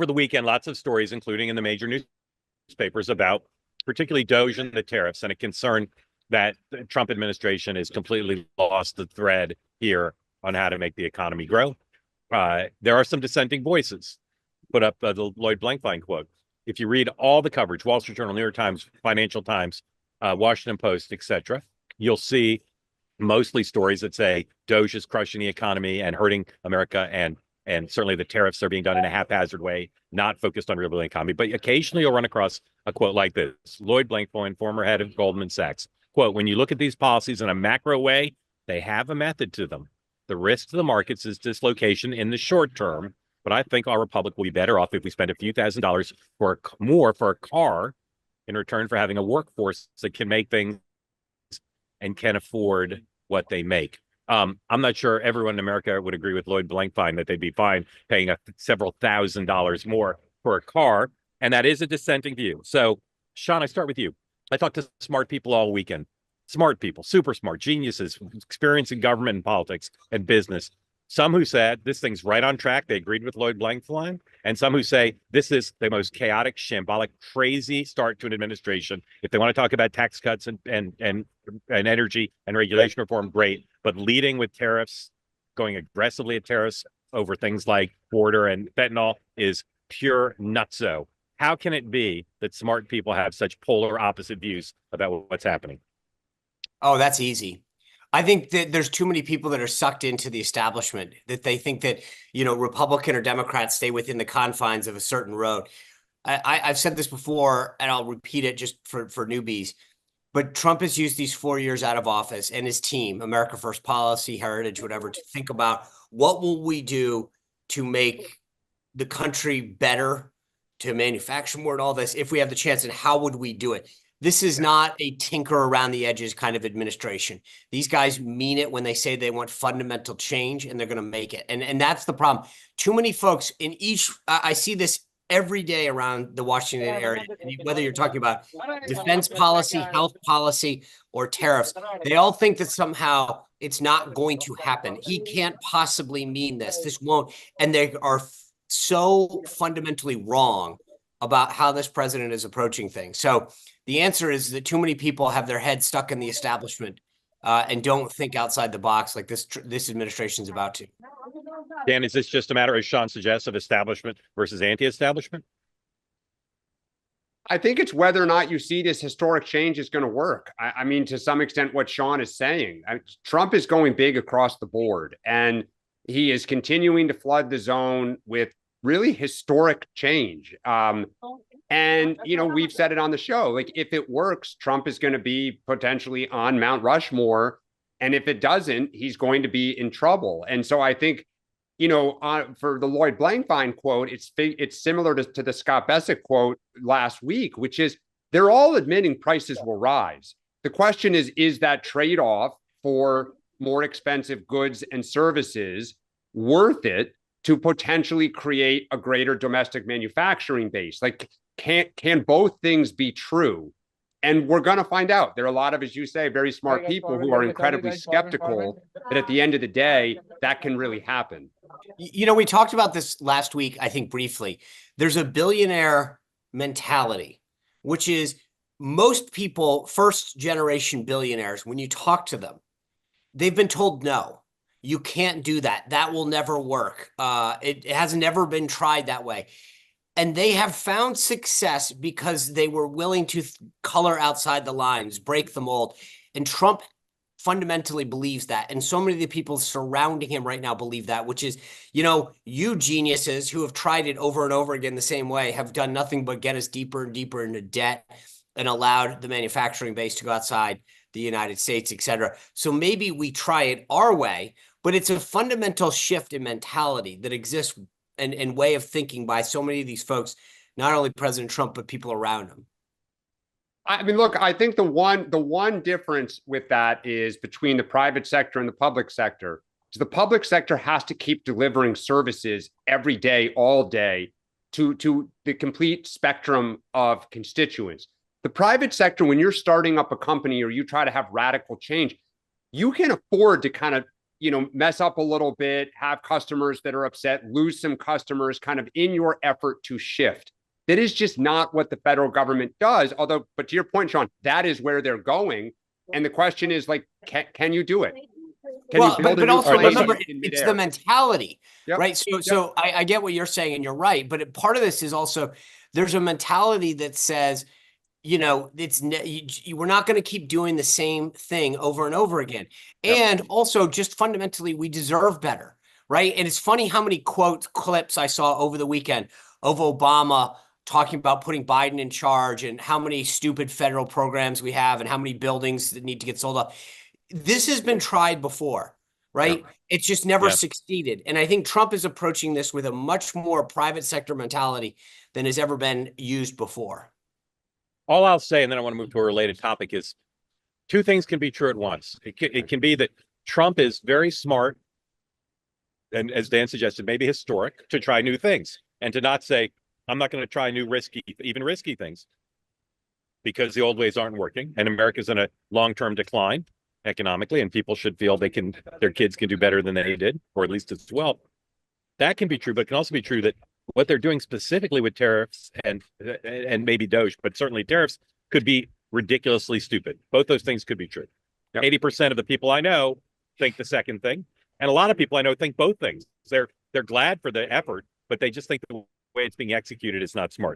over the weekend, lots of stories, including in the major newspapers, about particularly Doge and the tariffs, and a concern that the Trump administration has completely lost the thread here on how to make the economy grow. There are some dissenting voices. Put up the Lloyd Blankfein quote. If you read all the coverage, Wall Street Journal, New York Times, Financial Times, Washington Post, etc., you'll see mostly stories that say Doge is crushing the economy and hurting America, and certainly the tariffs are being done in a haphazard way, not focused on rebuilding the economy. But occasionally you'll run across a quote like this. Lloyd Blankfein, former head of Goldman Sachs, quote, when you look at these policies in a macro way, they have a method to them. The risk to the markets is dislocation in the short term, but I think our republic will be better off if we spend a few $1,000s more for a car in return for having a workforce that can make things and can afford what they make. I'm not sure everyone in America would agree with Lloyd Blankfein that they'd be fine paying several $1,000s more for a car, and that is a dissenting view. So, Sean, I start with you. I talked to smart people all weekend. Smart people, super smart, geniuses, experience in government and politics and business. Some who said this thing's right on track. They agreed with Lloyd Blankfein. And some who say this is the most chaotic, shambolic, crazy start to an administration. If they want to talk about tax cuts and energy and regulation reform, great. But leading with tariffs, going aggressively at tariffs over things like border and fentanyl is pure nutso. How can it be that smart people have such polar opposite views about what's happening? Oh, that's easy. I think that there's too many people that are sucked into the establishment, that they think that, Republican or Democrats stay within the confines of a certain road. I've said this before, and I'll repeat it just for newbies. But Trump has used these 4 years out of office and his team, America First Policy, Heritage, whatever, to think about what will we do to make the country better, to manufacture more and all this, if we have the chance, and how would we do it? This is not a tinker around the edges kind of administration. These guys mean it when they say they want fundamental change, and they're going to make it. And that's the problem. Too many folks in each, I see this every day around the Washington area, whether you're talking about defense policy, health policy, or tariffs, they all think that somehow it's not going to happen. He can't possibly mean this. This won't. And they are so fundamentally wrong about how this president is approaching things. So the answer is that too many people have their head stuck in the establishment and don't think outside the box like this administration is about to. Dan, is this just a matter, as Sean suggests, of establishment versus anti-establishment? I think it's whether or not you see this historic change is going to work. I mean, to some extent, what Sean is saying, Trump is going big across the board, and he is continuing to flood the zone with really historic change. And, we've said it on the show, like if it works, Trump is going to be potentially on Mount Rushmore. And if it doesn't, he's going to be in trouble. And so I think, for the Lloyd Blankfein quote, it's similar to the Scott Bessick quote last week, which is they're all admitting prices will rise. The question is that trade-off for more expensive goods and services worth it to potentially create a greater domestic manufacturing base? Like, can both things be true? And we're going to find out. There are a lot of, as you say, very smart people who are incredibly skeptical that at the end of the day, that can really happen. We talked about this last week, I think briefly. There's a billionaire mentality, which is most people, first generation billionaires, when you talk to them, they've been told no. You can't do that. That will never work. It has never been tried that way. And they have found success because they were willing to color outside the lines, break the mold. And Trump fundamentally believes that. And so many of the people surrounding him right now believe that, which is, you geniuses who have tried it over and over again the same way have done nothing but get us deeper and deeper into debt and allowed the manufacturing base to go outside the United States, et cetera. So maybe we try it our way, but it's a fundamental shift in mentality that exists and way of thinking by so many of these folks, not only President Trump, but people around him. I mean, look, I think the one difference with that is between the private sector and the public sector. So the public sector has to keep delivering services every day, all day, to the complete spectrum of constituents. The private sector, when you're starting up a company or you try to have radical change, you can afford to kind of, mess up a little bit, have customers that are upset, lose some customers kind of in your effort to shift. That is just not what the federal government does. Although, but to your point, Sean, that is where they're going. And the question is like, can you do it? But also remember, it's the mentality, yep. right? So I get what you're saying and you're right. But part of this is also there's a mentality that says, we're not going to keep doing the same thing over and over again. Yep. And also just fundamentally, we deserve better, right? And it's funny how many clips I saw over the weekend of Obama talking about putting Biden in charge and how many stupid federal programs we have and how many buildings that need to get sold off. This has been tried before, right? Yeah. It's just never succeeded. And I think Trump is approaching this with a much more private sector mentality than has ever been used before. All I'll say, and then I want to move to a related topic, is two things can be true at once. It can be that Trump is very smart, and as Dan suggested, maybe historic, to try new things and to not say, I'm not going to try new risky things because the old ways aren't working and America's in a long-term decline economically, and people should feel their kids can do better than they did, or at least as well. That can be true, but it can also be true that what they're doing specifically with tariffs and maybe Doge, but certainly tariffs, could be ridiculously stupid. Both those things could be true. Yep. 80% of the people I know think the second thing, and a lot of people I know think both things. They're glad for the effort, but they just think the way it's being executed is not smart.